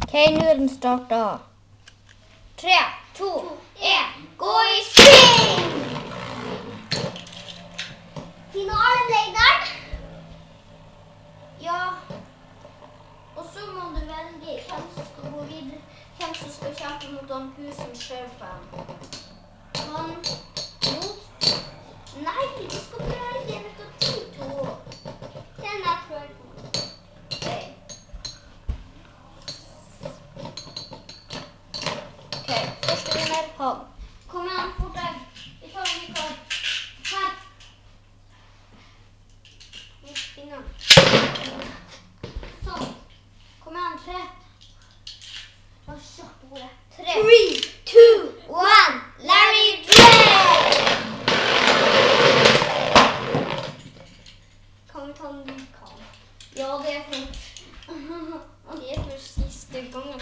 Ok, nå er den startet. 3, 2, 1, gå i spinn! Finalen ligger. Ja, og så må du velge hvem som skal gå videre, hvem som skal kjempe mot han Husen-sjefen. Han mot... Nei, du skal velge en ut av de to. Den er prøvd. Ok, første vinner, han. Kom igjen, fort deg. Vi tar en ny kart. Her. Nå spinner han. Sånn. Kom igjen, 3. Og kjapt på bordet. 3, 2, 1, Larry Drake! Kan vi ta en ny kamp? Ja, det er for siste gangen.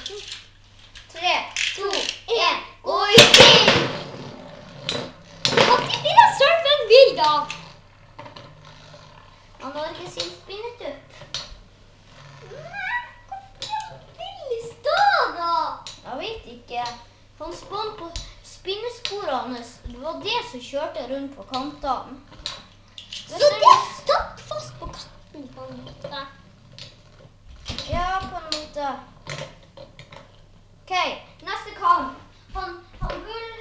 3, 2, 1, gå i spinn! Kan ikke dere surfe en bil da? Han har ikke sin spinnetupp. Men, hvorfor vil i stad da? Jeg vet ikke. Han spann på spinnesporene hans. Det var det som kjørte rundt på kantene. Så det stapp fast på katten på en måte? Ja, på en måte. Ok, neste kamp. Han Bull.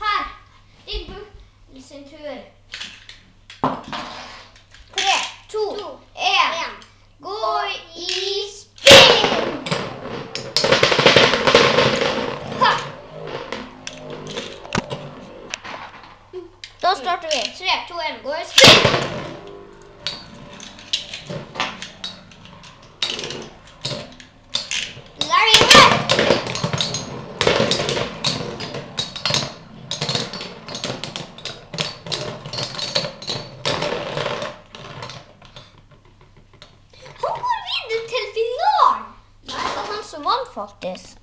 Her. Din Bull sin tur. 3, 2, 1. Gå i spinn! Ha! Da starter vi. 3, 2, 1. Gå i spinn! Larry Drake! Han går videre til finalen! Nei, det var han som vant faktisk.